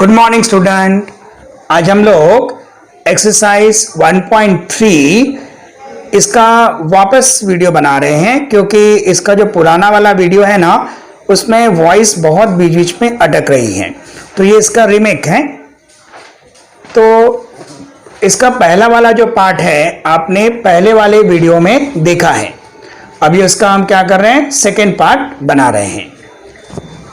Good morning student. आज हम लोग एक्सरसाइज 1.3 इसका वापस वीडियो बना रहे हैं, क्योंकि इसका जो पुराना वाला वीडियो है ना, उसमें वॉइस बहुत बीच बीच में अटक रही है, तो ये इसका रीमेक है। तो इसका पहला वाला जो पार्ट है आपने पहले वाले वीडियो में देखा है। अभी उसका हम क्या कर रहे हैं, सेकेंड पार्ट बना रहे हैं।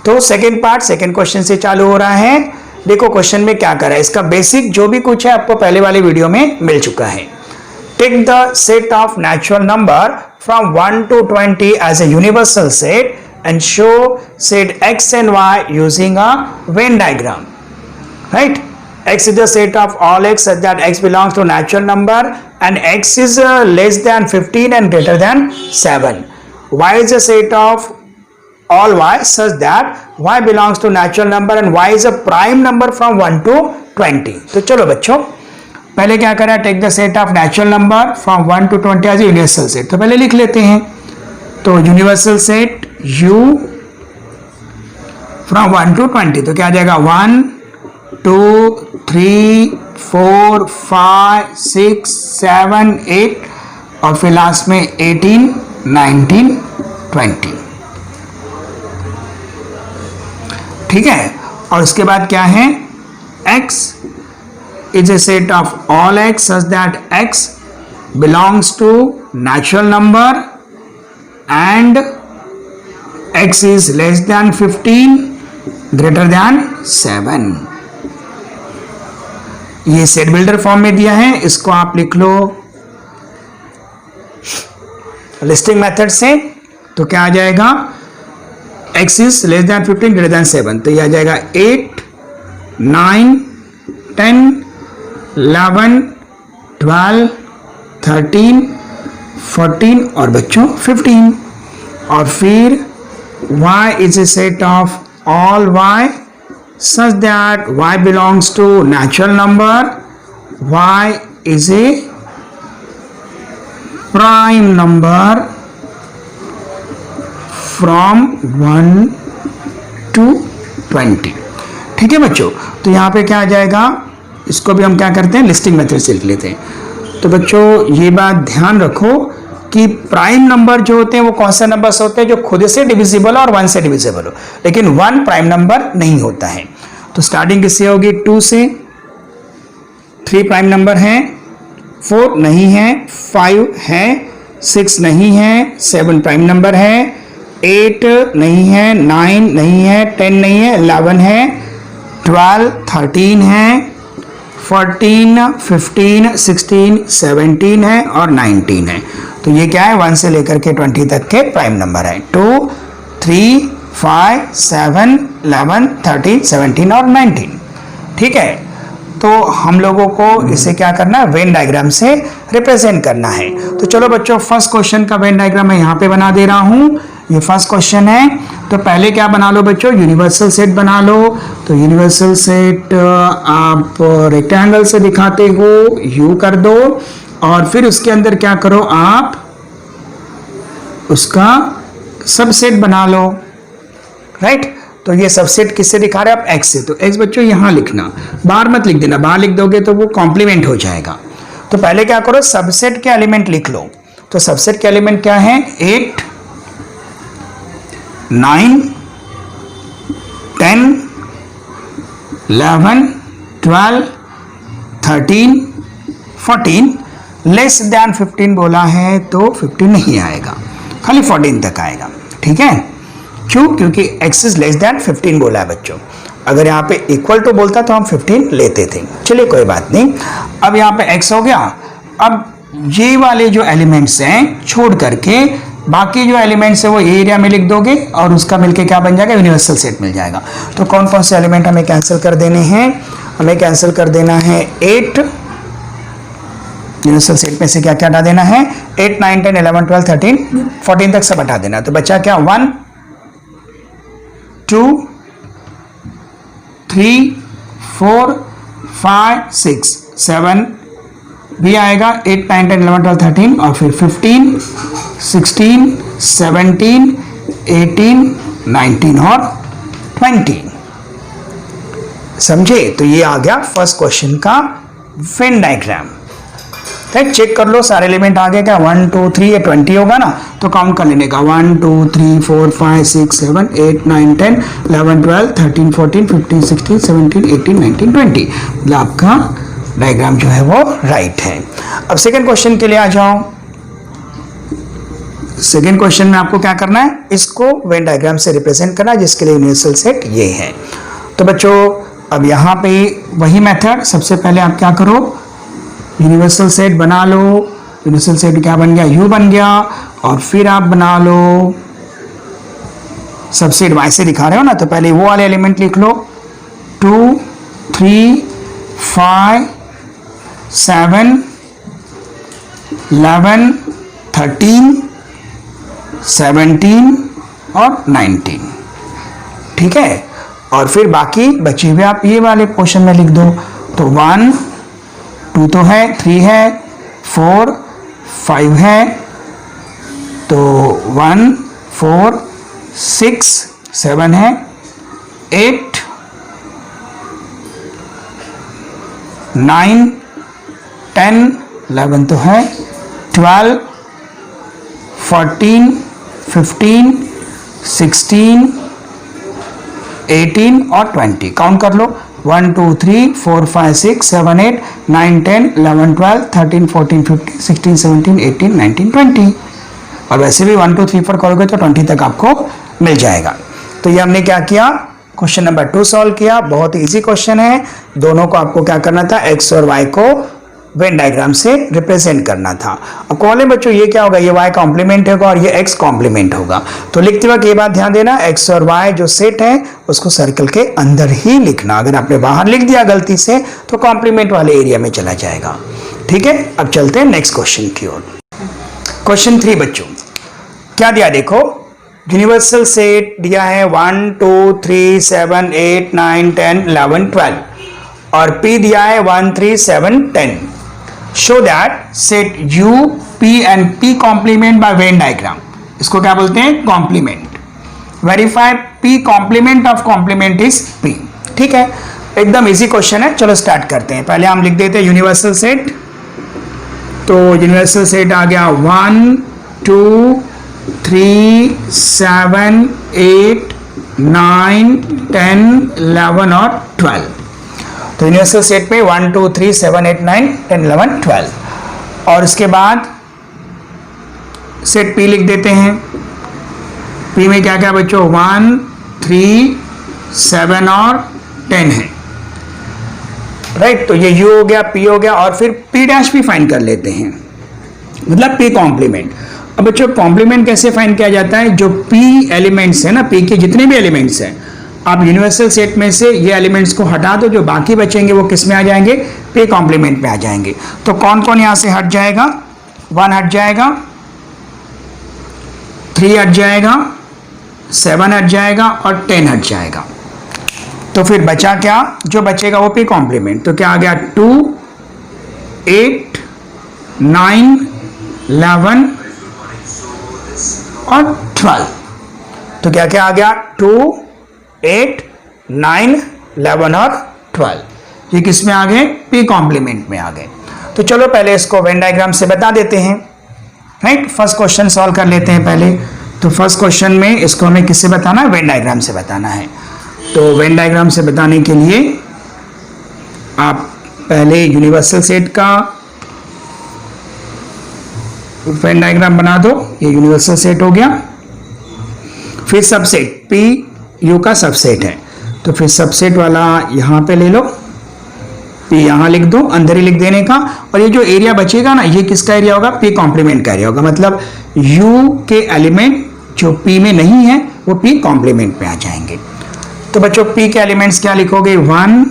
तो सेकेंड पार्ट सेकेंड क्वेश्चन से चालू हो रहा है। देखो क्वेश्चन में क्या करा है, इसका बेसिक जो भी कुछ है आपको पहले वाले वीडियो में मिल चुका है। Take the set of natural number from 1 to 20 as a universal set and show set x and y using a Venn diagram. Right? X is the set of all x such that x belongs to natural number and x is less than 15 and greater than 7. Y is a set of all y such that y belongs to natural number and y is a prime number from 1 to 20. तो चलो बच्चों पहले क्या करें, take the set of natural number from 1 to 20 as universal set. तो पहले लिख लेते हैं। तो universal set u from 1 to 20, तो क्या आ जाएगा 1 2 3 4 5 6 7 8 और फिर लास्ट में 18 19 20। ठीक है, और उसके बाद क्या है, x is a set of all x such that x belongs to natural number and x is less than 15 greater than 7। ये सेट बिल्डर फॉर्म में दिया है, इसको आप लिख लो लिस्टिंग मेथड से। तो क्या आ जाएगा, x is less than 15 greater than 7, तो ये आ जाएगा 8 9 10 11 12 13 14 और बच्चों 15। और फिर y is a set of all y such that y belongs to natural number, y is a prime number from 1 to 20। ठीक है बच्चों, तो यहाँ पे क्या आ जाएगा, इसको भी हम क्या करते हैं, लिस्टिंग मेथड से लिख लेते हैं। तो बच्चों ये बात ध्यान रखो कि प्राइम नंबर जो होते हैं वो कौन से नंबर्स होते हैं, जो खुद से डिविजिबल और 1 से डिविजिबल हो, लेकिन 1 प्राइम नंबर नहीं होता है। तो स्टार्टिंग किससे होगी, 2 से। 3 प्राइम नंबर है, 4 नहीं है, 5 है, 6 नहीं है, 7 प्राइम नंबर है, 8 नहीं है, 9 नहीं है, 10 नहीं है, 11 है, 12 13 है, 14 15 16 17 है और 19 है। तो ये क्या है, 1 से लेकर के 20 तक के प्राइम नंबर है। 2 3 5 7 11 13 17 और 19। ठीक है, तो हम लोगों को इसे क्या करना है, वेन डायग्राम से रिप्रेजेंट करना है। तो चलो बच्चों फर्स्ट क्वेश्चन का वेन डायग्राम मैं यहाँ पे बना दे रहा हूँ। ये फर्स्ट क्वेश्चन है, तो पहले क्या बना लो बच्चों, यूनिवर्सल सेट बना लो। तो यूनिवर्सल सेट आप रेक्टेंगल से दिखाते हो, यू कर दो और फिर उसके अंदर क्या करो, आप उसका सबसेट बना लो। राइट, तो ये सबसेट किससे दिखा रहे हैं आप, x से। तो x बच्चों यहां लिखना, बाहर मत लिख देना, बाहर लिख दोगे तो वो कॉम्प्लीमेंट हो जाएगा। तो पहले क्या करो, सबसेट के एलिमेंट लिख लो। तो सबसेट के एलिमेंट क्या है, 8 9 10 11 12 13 14। लेस देन 15 बोला है तो 15 नहीं आएगा, खाली 14 तक आएगा। ठीक है, क्यों, क्योंकि x इज लेस देन 15 बोला है बच्चों। अगर यहाँ पे इक्वल टू बोलता तो हम 15 लेते थे। चलिए कोई बात नहीं, अब यहाँ पे x हो गया। अब ये वाले जो एलिमेंट्स हैं छोड़ करके बाकी जो एलिमेंट्स है वो एरिया में लिख दोगे और उसका मिलके क्या बन जाएगा, यूनिवर्सल सेट मिल जाएगा। तो कौन कौन से एलिमेंट हमें कैंसिल कर देने हैं, हमें कैंसिल कर देना है 8, यूनिवर्सल सेट में से क्या क्या हटा देना है, 8 9 10 11 12 13 14 तक सब हटा देना। तो बचा क्या, 1 2 3 4 5 6 7 भी आएगा, 8 9 10 11 12 13 और फिर 15 16 17 18 19 और 20। समझे? तो ये आ गया फर्स्ट क्वेश्चन का वेन डायग्राम। ठीक, चेक कर लो सारे एलिमेंट आ गए क्या? 1 2 3 ये 20 होगा ना, तो काउंट कर लेने का 1 2 3 4 5 6 7 8 9 10 11 12 13 14 15 16 17 18 19 20। मतलब आपका डायग्राम जो है वो राइट है। अब सेकंड क्वेश्चन के लिए आ जाओ। सेकंड क्वेश्चन में आपको क्या करना है, इसको वेन डायग्राम से रिप्रेजेंट करना है, जिसके लिए यूनिवर्सल सेट ये है। तो बच्चों अब यहाँ पे वही मेथड, सबसे पहले आप क्या करो, यूनिवर्सल सेट बना लो। यूनिवर्सल सेट क्या बन गया? यू बन गया। और फिर आप बना लो सबसेट, ऐसे दिखा रहे हो ना, तो पहले वो वाले एलिमेंट लिख लो 2 3 5 7 11 13 17 और 19। ठीक है, और फिर बाकी बचे हुए आप ये वाले पोर्शन में लिख दो। तो 1 2 तो है, 3 है, 4 5 है, तो 1 4 6 7 है, 8 9 10 11 तो है, 12 14 15 16 18 और 20। काउंट कर लो 1 2 3 4 5 6 7 8 9 10 11 12 13 14 15 16 17 18 19 20। और वैसे भी 1 2 3 4 करोगे तो 20 तक आपको मिल जाएगा। तो ये हमने क्या किया, क्वेश्चन नंबर 2 सॉल्व किया। बहुत इजी क्वेश्चन है। दोनों को आपको क्या करना था, एक्स और वाई को वेन डायग्राम से रिप्रेजेंट करना था। अब कौन है बच्चों, ये क्या होगा, ये y कॉम्प्लीमेंट होगा और ये x कॉम्प्लीमेंट होगा। तो लिखते वक्त ये बात ध्यान देना, x और y जो सेट है उसको सर्कल के अंदर ही लिखना। अगर आपने बाहर लिख दिया गलती से तो कॉम्प्लीमेंट वाले एरिया में चला जाएगा। ठीक है, अब चलते हैं नेक्स्ट क्वेश्चन की ओर। क्वेश्चन 3 बच्चों क्या दिया, देखो यूनिवर्सल सेट दिया है 1 2 3 7 8 9 10 11 12 और p दिया है 1 3 7 10। Show that set U, P and P complement by Venn diagram. इसको क्या बोलते हैं, complement. Verify P complement of complement is P। ठीक है, एकदम इजी क्वेश्चन है। चलो स्टार्ट करते हैं। पहले हम लिख देते हैं यूनिवर्सल सेट। तो यूनिवर्सल सेट आ गया 1 2 3 7 8 9 10 11 और 12। तो यूनिवर्सल सेट में 1 2 3 7 8 9 10 11 12 और इसके बाद सेट P लिख देते हैं। P में क्या क्या बच्चों, 1 3 7 और 10 है, राइट। तो ये U हो गया, P हो गया और फिर P डैश भी फाइंड कर लेते हैं, मतलब P कॉम्प्लीमेंट। अब बच्चों कॉम्प्लीमेंट कैसे फाइंड किया जाता है, जो P एलिमेंट्स है ना, P के जितने भी एलिमेंट्स हैं, आप यूनिवर्सल सेट में से ये एलिमेंट्स को हटा दो, जो बाकी बचेंगे वो किस में आ जाएंगे, P कॉम्प्लीमेंट में आ जाएंगे। तो कौन कौन यहां से हट जाएगा, 1 हट जाएगा, 3 हट जाएगा, 7 हट जाएगा और 10 हट जाएगा। तो फिर बचा क्या, जो बचेगा वो P कॉम्प्लीमेंट। तो क्या आ गया, 2 8 9 11 और 12। तो क्या क्या आ गया, 2 8 9 11 और 12। ये किस में आ गए, P कॉम्प्लीमेंट में आ गए। तो चलो पहले इसको वेन डायग्राम से बता देते हैं, राइट। फर्स्ट क्वेश्चन सॉल्व कर लेते हैं पहले। तो फर्स्ट क्वेश्चन में इसको हमें किससे बताना है, वेन डायग्राम से बताना है। तो वेन डायग्राम से बताने के लिए आप पहले यूनिवर्सल सेट का वेन डायग्राम बना दो। ये यूनिवर्सल सेट हो गया। फिर सबसेट P U का सबसेट है, तो फिर सबसेट वाला यहां पे ले लो, P यहां लिख दो, अंदर ही लिख देने का। और ये जो एरिया बचेगा ना, ये किसका एरिया होगा, P कॉम्प्लीमेंट का एरिया होगा। मतलब U के एलिमेंट जो P में नहीं है वो P कॉम्प्लीमेंट में आ जाएंगे। तो बच्चों P के एलिमेंट्स क्या लिखोगे, 1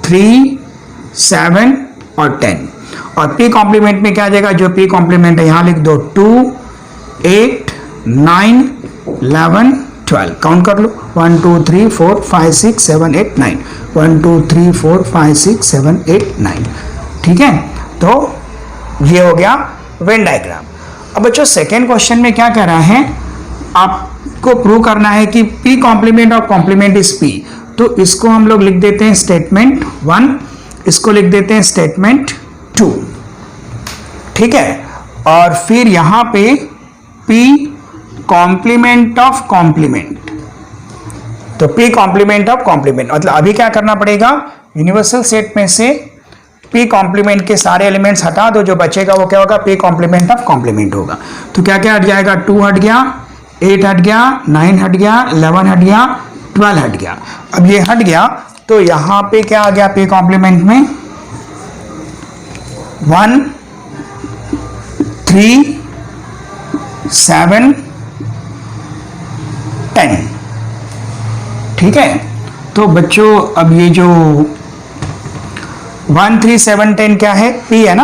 3 7 और 10। और P कॉम्प्लीमेंट में क्या आ जाएगा, जो P कॉम्प्लीमेंट है यहां लिख दो, 2 8 9 11 12। काउंट कर लो, 1 2 3 4 5 6 7 8 9, 1 2 3 4 5 6 7 8 9। ठीक है, तो ये हो गया वेन डायग्राम। अब बच्चों सेकेंड क्वेश्चन में क्या कर रहा है, आपको प्रूव करना है कि P कॉम्प्लीमेंट और कॉम्प्लीमेंट इज P। तो इसको हम लोग लिख देते हैं स्टेटमेंट 1, इसको लिख देते हैं स्टेटमेंट 2, ठीक है। और फिर यहां पे P कॉम्प्लीमेंट ऑफ कॉम्प्लीमेंट, तो P कॉम्प्लीमेंट ऑफ कॉम्प्लीमेंट मतलब अभी क्या करना पड़ेगा, यूनिवर्सल सेट में से P कॉम्प्लीमेंट के सारे एलिमेंट्स हटा दो, जो बचेगा वो क्या होगा, P कॉम्प्लीमेंट ऑफ कॉम्प्लीमेंट होगा। तो क्या क्या हट जाएगा, 2 हट गया, 8 हट गया, 9 हट गया, 11 हट गया, 12 हट गया। अब ये हट गया तो यहां पे क्या आ गया, P कॉम्प्लीमेंट में 1 3 7 10, ठीक है। तो बच्चों अब ये जो 1 3 7 10 क्या है, P है ना,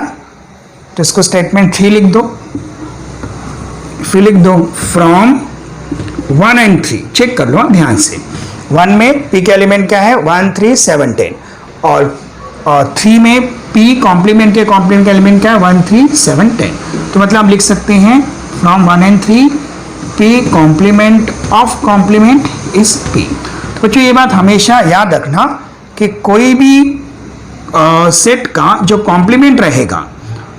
तो इसको स्टेटमेंट 3 लिख दो, फिर लिख दो फ्रॉम 1 and 3, चेक कर लो ध्यान से। 1 में P के एलिमेंट क्या है, 1 3 7 10, और 3 में P कॉम्प्लीमेंट के एलिमेंट क्या है, 1 3 7 10। तो मतलब हम लिख सकते हैं from 1 and 3 P complement of complement is P। तो बच्चों ये बात हमेशा याद रखना कि कोई भी सेट का जो कॉम्प्लीमेंट रहेगा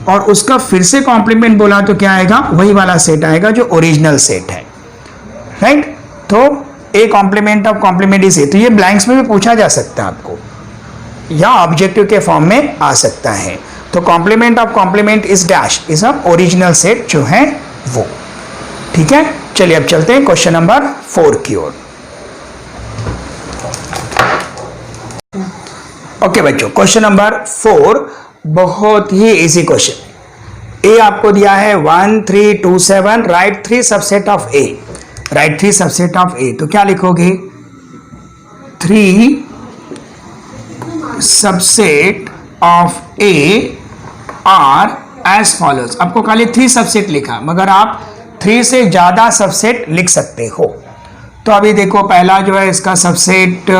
और उसका फिर से कॉम्प्लीमेंट बोला तो क्या आएगा, वही वाला सेट आएगा जो ओरिजिनल सेट है, राइट। तो A complement of complement is A, तो ये ब्लैंक्स में भी पूछा जा सकता है आपको, या ऑब्जेक्टिव के फॉर्म में आ सकता है। तो complement of complement is dash is a original set जो है वो, ठीक है। चलिए अब चलते हैं क्वेश्चन नंबर 4 की ओर। ओके बच्चों, क्वेश्चन नंबर 4 बहुत ही इजी क्वेश्चन। ए आपको दिया है 1 3 2 7, right 3 subset of A, right 3 subset of A. तो क्या लिखोगे, 3 subset of A are as follows. आपको खाली 3 सबसेट लिखा, मगर आप 3 से ज्यादा सबसेट लिख सकते हो। तो अभी देखो पहला जो है इसका सबसेट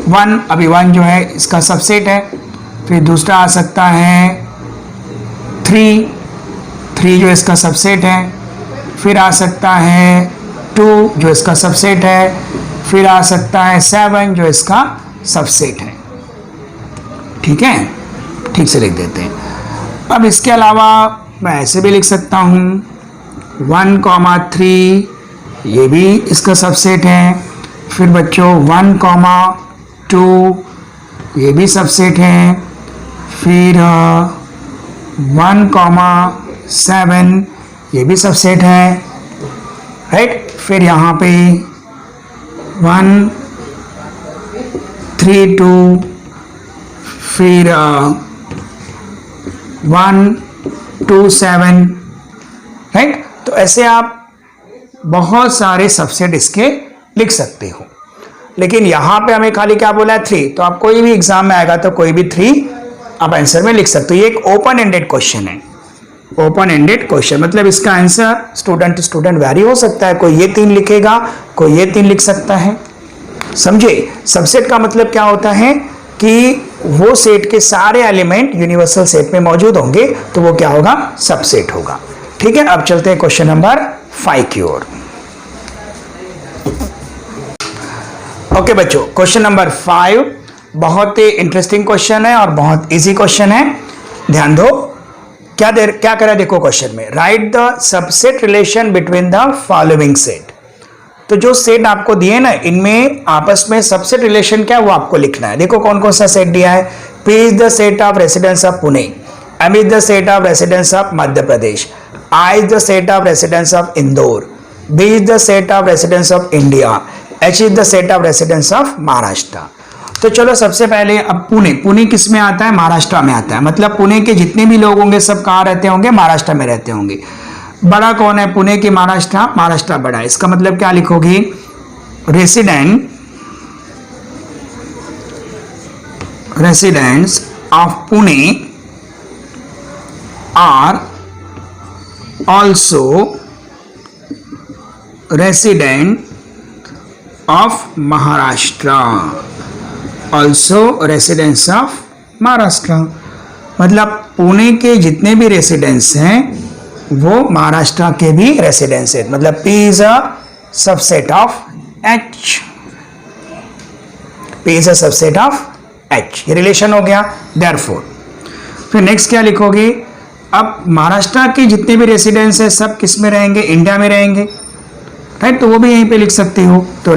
1, अभी 1 जो है इसका सबसेट है। फिर दूसरा आ सकता है 3 जो इसका सबसेट है। फिर आ सकता है 2 जो इसका सबसेट है। फिर आ सकता है 7 जो इसका सबसेट है, ठीक है, ठीक से लिख देते हैं। अब इसके अलावा मैं ऐसे भी लिख सकता हूँ 1, 3 ये भी इसका सबसेट है। फिर बच्चों 1, 2 ये भी सबसेट है। फिर 1, 7 ये भी सबसेट है, राइट। फिर यहाँ पे 1 3 2, फिर 1 2 7, राइट। तो ऐसे आप बहुत सारे सबसेट इसके लिख सकते हो, लेकिन यहां पे हमें खाली क्या बोला है 3, तो आप कोई भी एग्जाम में आएगा तो कोई भी 3 आप आंसर में लिख सकते हो। ये एक ओपन एंडेड क्वेश्चन है, ओपन एंडेड क्वेश्चन मतलब इसका answer student to student vary हो सकता है, कोई ये 3 लिखेगा, कोई ये 3 लिख सकता है, समझे। सबसेट का मतलब क्या होता है कि वो सेट के सारे एलिमेंट यूनिवर्सल सेट में मौजूद होंगे, तो वो क्या होगा, सबसेट होगा, ठीक है। अब चलते हैं क्वेश्चन नंबर 5 की ओर। ओके बच्चों, क्वेश्चन नंबर 5 बहुत ही इंटरेस्टिंग क्वेश्चन है और बहुत इजी क्वेश्चन है, ध्यान दो। क्या करा देखो क्वेश्चन में, right the subset relation between the following set. तो जो सेट आपको दिए ना, इनमें आपस में सबसेट रिलेशन क्या है वो आपको लिखना है। देखो कौन कौन सा सेट दिया है, P is the set of residence of Pune, M is the set of residence of Madhya Pradesh, I is the set of residence of Indore, B is the set of residence of India, H is the set of residence of Maharashtra. तो चलो सबसे पहले अब पुणे किस में आता है, महाराष्ट्र में आता है। मतलब पुणे के जितने भी लोग होंगे सब कहाँ रहते होंगे, महाराष्ट्र में रहते होंगे। बड़ा कौन है पुणे के, महाराष्ट्र बड़ा है। इसका मतलब क्या लिखोगे, residents of Pune are also resident of Maharashtra, also residence of Maharashtra. मतलब पुणे के जितने भी रेसिडेंट्स हैं वो महाराष्ट्र के भी रेसिडेंस है। मतलब P is a subset of H, P is a subset of H, ये रिलेशन हो गया। देयरफॉर फिर नेक्स्ट क्या लिखोगे, अब महाराष्ट्र के जितने भी रेसिडेंट्स हैं सब किस में रहेंगे, इंडिया में रहेंगे, राइट, तो वो भी यहीं पे लिख सकते हो। तो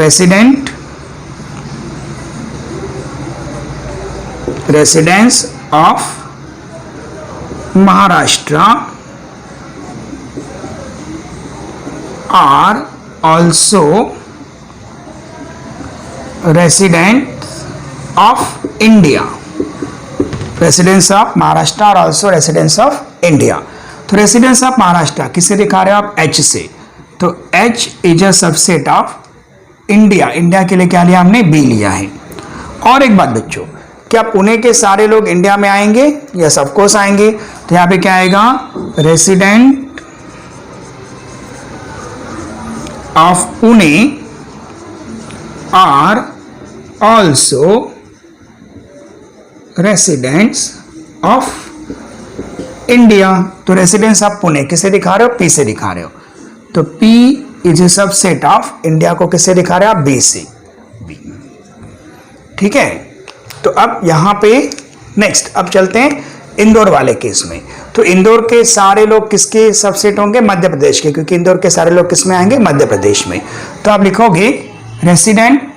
residence of Maharashtra are also resident of India. Residence of Maharashtra और ऑल्सो रेसिडेंस ऑफ इंडिया। तो रेसिडेंस ऑफ महाराष्ट्र किससे दिखा रहे हो आप, H से, तो H is a subset of India. India के लिए क्या लिया हमने, B लिया है। और एक बात बच्चों, क्या पुणे के सारे लोग इंडिया में आएंगे, यस ऑफ कोर्स आएंगे, तो यहां पे क्या आएगा, resident of Pune are also residents of India. तो रेसिडेंस ऑफ पुणे किसे दिखा रहे हो, P से दिखा रहे हो, तो P is a subset of India को किससे दिखा रहे हो आप, B से, B। ठीक है, तो अब यहां पे नेक्स्ट अब चलते हैं इंदौर वाले केस में। तो इंदौर के सारे लोग किसके सबसेट होंगे, मध्य प्रदेश के, क्योंकि इंदौर के सारे लोग किस में आएंगे, मध्य प्रदेश में। तो आप लिखोगे resident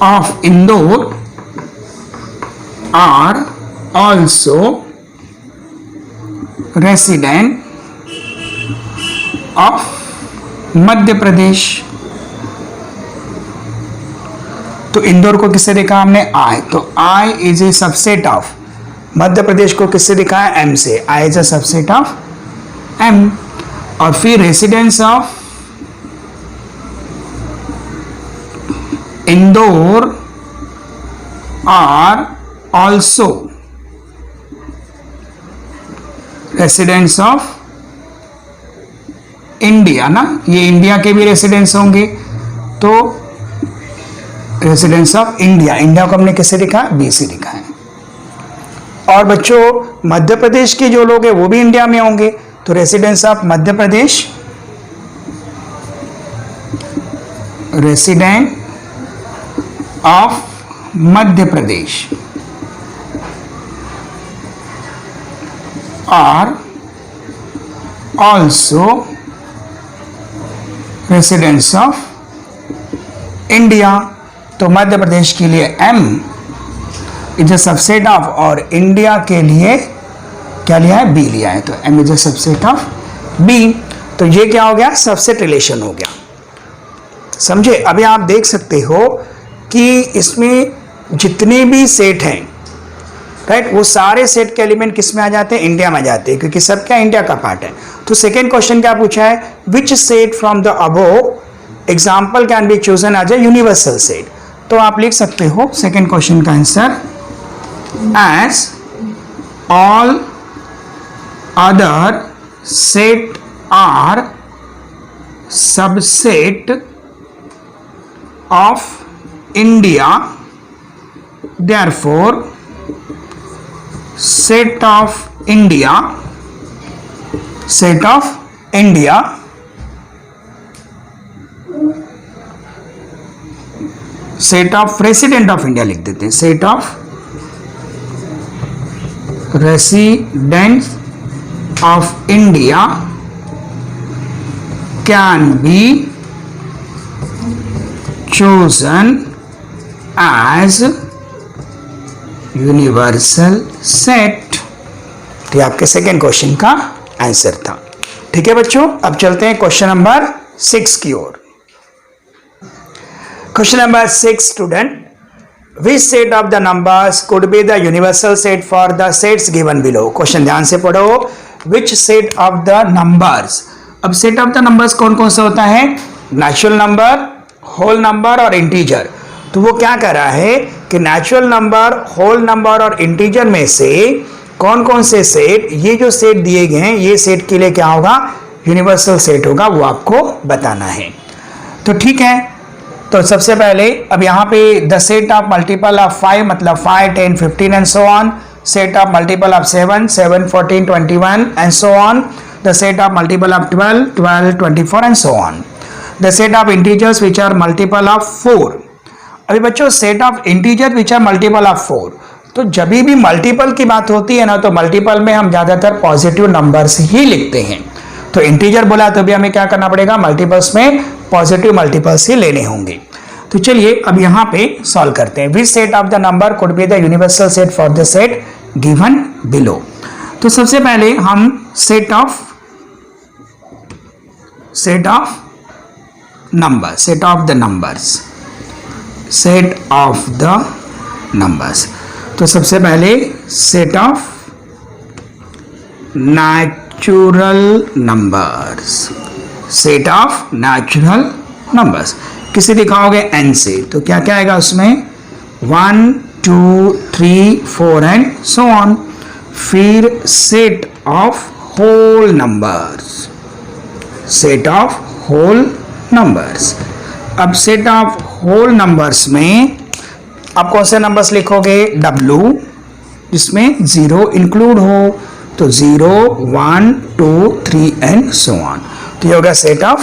of Indore are also resident of Madhya Pradesh. तो इंदौर को किससे देखा हमने, I, तो I is a subset of, Madhya Pradesh को किससे दिखा है, M से, I is a subset of M। और फिर residence of Indore are also residents of India ना, ये इंडिया के भी रेसिडेंट्स होंगे, तो रेसिडेंट्स ऑफ इंडिया, इंडिया को हमने किससे लिखा, B से लिखा है। और बच्चों मध्य प्रदेश के जो लोग हैं वो भी इंडिया में होंगे, तो residents of Madhya Pradesh, resident of Madhya Pradesh are also residents of India. तो मध्य प्रदेश के लिए M is a subset of, और इंडिया के लिए क्या लिया है, B लिया है, तो M is a subset of B। तो ये क्या हो गया, सबसेट रिलेशन हो गया, समझे। अभी आप देख सकते हो कि इसमें जितने भी सेट हैं, राइट, वो सारे सेट के एलिमेंट किस में आ जाते हैं, इंडिया में आ जाते हैं, क्योंकि सब क्या इंडिया का पार्ट है। तो सेकेंड क्वेश्चन क्या पूछा है, which set from the above example can be chosen as a universal set. तो आप लिख सकते हो सेकेंड क्वेश्चन का answer, as all other set are subset of India, therefore set of India set of resident of India लिख देते हैं, set of residents of India can be chosen as universal set. तो आपके second question का answer था। ठीक है बच्चों, अब चलते हैं क्वेश्चन नंबर 6 की ओर। Question number 6 student, which set of the numbers could be the universal set for the sets given below। Question ध्यान से पढ़ो, which set of the numbers। अब सेट ऑफ द नंबर्स कौन कौन सा होता है, नेचुरल नंबर, होल नंबर और इंटीजर। तो वो क्या कर रहा है कि नेचुरल नंबर, होल नंबर और इंटीजर में से कौन कौन से सेट, ये जो सेट दिए गए हैं ये सेट के लिए क्या होगा, यूनिवर्सल सेट होगा, वो आपको बताना है। तो ठीक है, तो सबसे पहले अब यहाँ पे the set of multiple of 5 मतलब 5, 10, 15 and so on, set of multiple of 7, 7, 14, 21 and so on, the set of multiple of 12, 12, 24 and so on. The set of integers which are multiple of 4। अभी बच्चों set of integer which are multiple of 4, तो जब भी multiple की बात होती है ना, तो मल्टीपल में हम ज्यादातर पॉजिटिव नंबर्स ही लिखते हैं। तो इंटीजर बोला तो भी हमें क्या करना पड़ेगा, मल्टीपल्स में पॉजिटिव मल्टीपल्स ही लेने होंगे। तो चलिए अब यहां पे सॉल्व करते हैं। Which set of the number could be the universal set for the set given below. तो सबसे पहले हम सेट ऑफ द नंबर्स, तो सबसे पहले सेट ऑफ नेचुरल नंबर्स किसे दिखाओगे, n से, तो क्या क्या आएगा उसमें 1 2 3 4 एंड सो ऑन। फिर सेट ऑफ होल नंबर्स, अब सेट ऑफ होल नंबर्स में आप कौन से नंबर्स लिखोगे, W, जिसमें 0 इंक्लूड हो, तो 0 1 2 3 एंड सो ऑन। तो ये होगा सेट ऑफ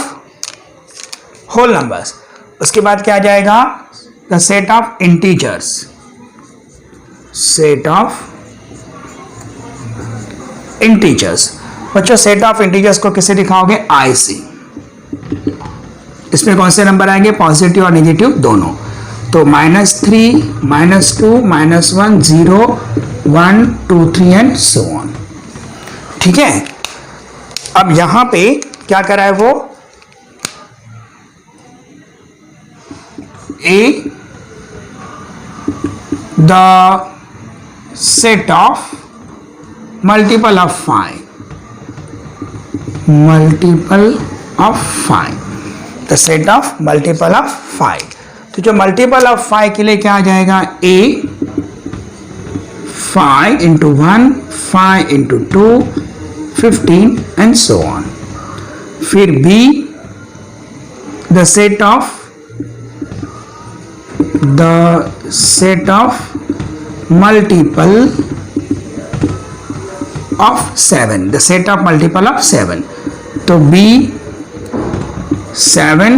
होल नंबर्स। उसके बाद क्या आ जाएगा, द सेट ऑफ इंटीजर्स, बच्चों सेट ऑफ इंटीजर्स को किसे दिखाओगे, I से। इसमें कौन से नंबर आएंगे, पॉजिटिव और नेगेटिव दोनों, तो -3 -2 -1 0 1 2 3 एंड सो ऑन। ठीक है, अब यहां पे क्या करा है वो, A, the set of multiple of 5, the set of multiple of 5। तो जो मल्टीपल ऑफ 5 के लिए क्या आ जाएगा, A 5 into 1 5 into 2 15 and so on। फिर B, the set of multiple of 7, the set of multiple of 7, तो B 7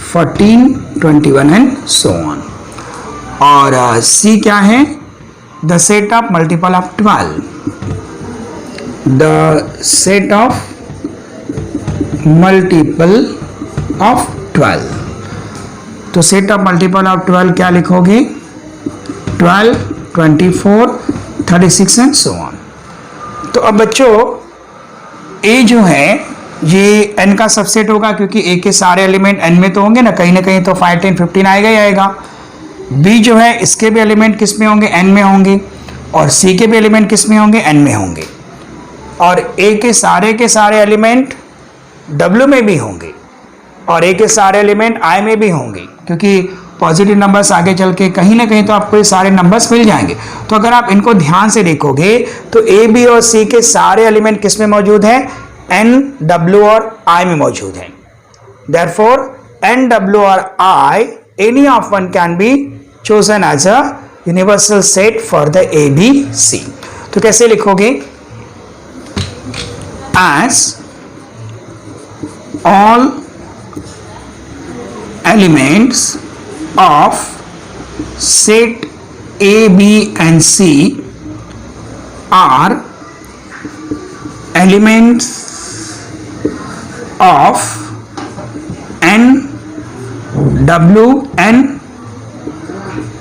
14 21 and so on। और C क्या है, the set of multiple of 12, the set of multiple of 12, तो set of multiple of 12 क्या लिखोगे, 12 24 36 and so on. तो अब बच्चों A जो है ये n का सबसेट होगा, क्योंकि A के सारे एलिमेंट n में तो होंगे ना कहीं तो 5 10 15 आएगा ही आएगा। B जो है इसके भी एलिमेंट किस में होंगे, n में होंगे, और C के भी एलिमेंट किस में होंगे, n में होंगे, और A के सारे एलिमेंट W में भी होंगे, और A के सारे एलिमेंट I में भी होंगे, क्योंकि पॉजिटिव नंबर्स आगे चल के कहीं ना कहीं तो आपको ये सारे नंबर्स मिल जाएंगे। तो अगर आप इनको ध्यान से देखोगे तो A, B और C के सारे एलिमेंट किस में मौजूद हैं, N, W और I में मौजूद हैं। Therefore, N, W और I, any of one can be chosen as a universal set for the A, B, C। तो कैसे लिखोगे, as all elements of set A, B and C are elements of N, W, N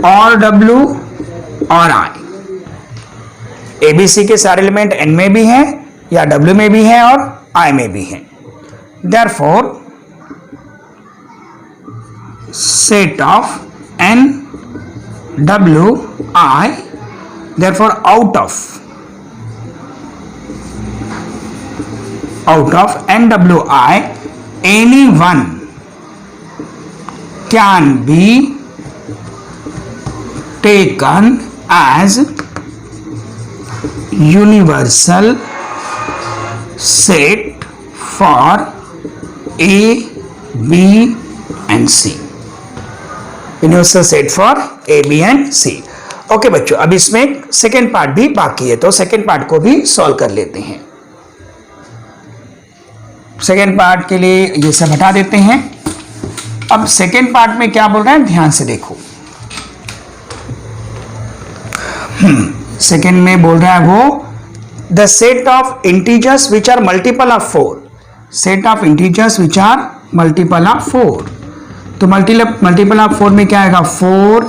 और W और I। A, B, C के सारे element N में भी हैं या W में भी हैं और I में भी हैं। Therefore, set of N, W, I, therefore out of N, W, I, any one can be taken as universal set for A, B and C। Universal set for A, B and C। Okay बच्चों, अब इसमें second part भी बाकी है, तो second part को भी solve कर लेते हैं। सेकेंड पार्ट के लिए ये सब हटा देते हैं। अब सेकेंड पार्ट में क्या बोल रहा है, ध्यान से देखो। सेकेंड में बोल रहा है वो the set of integers which are multiple of 4, set of integers which are multiple of 4। तो मल्टीपल ऑफ 4 में क्या आएगा, 4,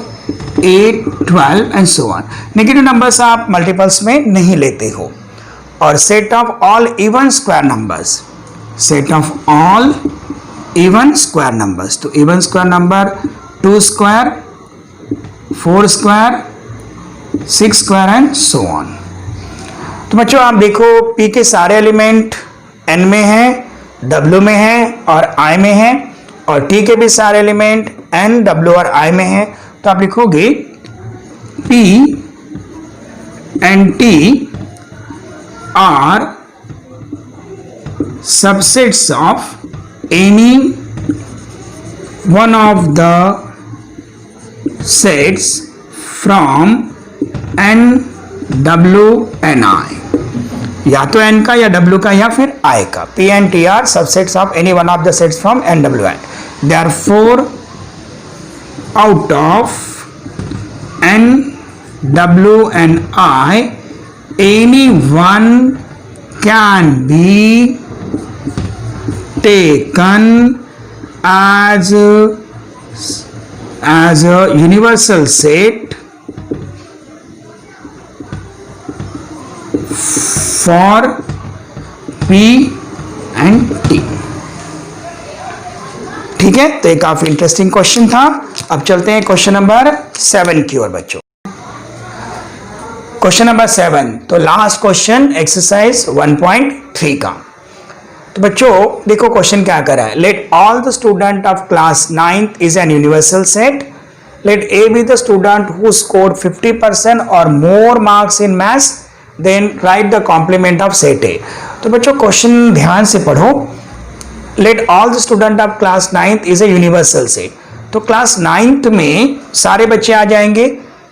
8, 12 and so on. Negative numbers आप मल्टीपल्स में नहीं लेते हो। और set of all even square numbers, set of all even square numbers, तो even square number 2 square, 4 square, 6 square and so on. तो बच्चों आप देखो P के सारे एलिमेंट N में है, W में है और I में है, और T के भी सारे एलिमेंट N, W और I में है। तो आप लिखोगे P and T are subsets of any one of the sets from N, W and I, या तो N का या W का या फिर I का। P and T are subsets of any one of the sets from N, W and I। Therefore out of N, W and I any one can be taken as a universal set for P and T। ठीक है, तो ये काफी interesting question था। अब चलते हैं question number 7 की ओर बच्चों। क्वेश्चन नंबर 7, तो लास्ट क्वेश्चन एक्सरसाइज 1.3 का। तो बच्चों देखो क्वेश्चन क्या कर रहा है, let all the student of class 9th is an universal set, let A be the student who scored 50% और more marks in maths, then write the complement of set A. तो बच्चों क्वेश्चन ध्यान से पढ़ो, let all the student of class 9th is a universal set. तो class 9th में सारे बच्चे आ जाएंगे।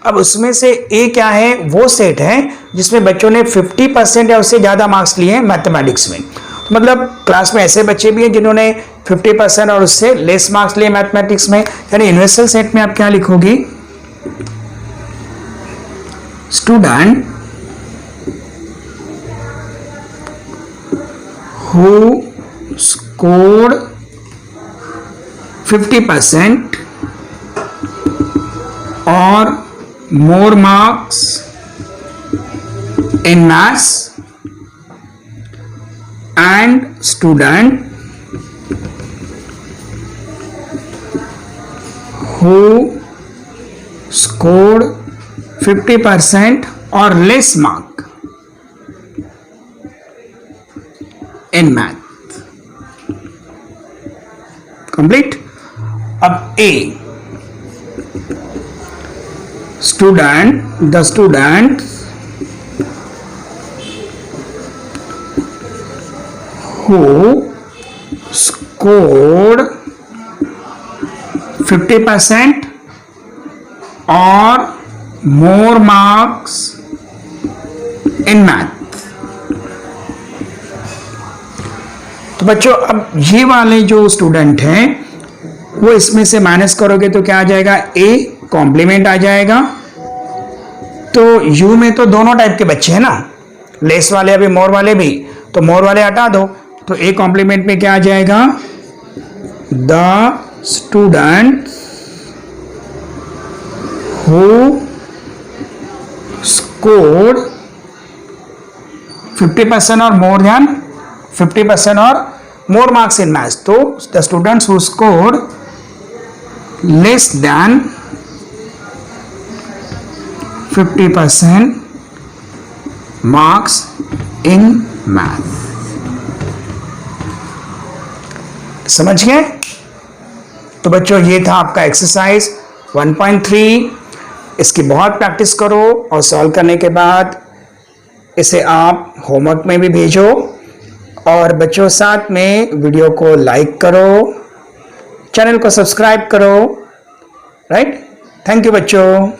अब उसमें से ए क्या है, वो सेट है जिसमें बच्चों ने 50% या उससे ज्यादा मार्क्स लिए हैं मैथमेटिक्स में। तो मतलब क्लास में ऐसे बच्चे भी हैं जिन्होंने 50% और उससे लेस मार्क्स लिए मैथमेटिक्स में। यानी यूनिवर्सल सेट में आप क्या लिखोगे, student who scored 50% or more marks in maths and student who scored 50% or less mark in math। complete। अब A, the student who scored 50% or more marks in math। तो बच्चों अब ये वाले जो स्टूडेंट हैं वो इसमें से माइनस करोगे तो क्या आ जाएगा, ए कॉम्प्लीमेंट आ जाएगा। तो यू में तो दोनों टाइप के बच्चे हैं ना, लेस वाले अभी मोर वाले भी, तो मोर वाले हटा दो, तो ए कॉम्प्लीमेंट में क्या आ जाएगा, द स्टूडेंट हु स्कोर्ड 50% और मोर देन 50% और मोर मार्क्स इन मैथ्स। तो the students who scored less than 50% marks in math. समझ गए? तो बच्चों ये था आपका एक्सरसाइज 1.3। इसकी बहुत प्रैक्टिस करो और सॉल्व करने के बाद इसे आप होमवर्क में भी भेजो। और बच्चों साथ में वीडियो को लाइक करो, चैनल को सब्सक्राइब करो। राइट? थैंक यू बच्चों।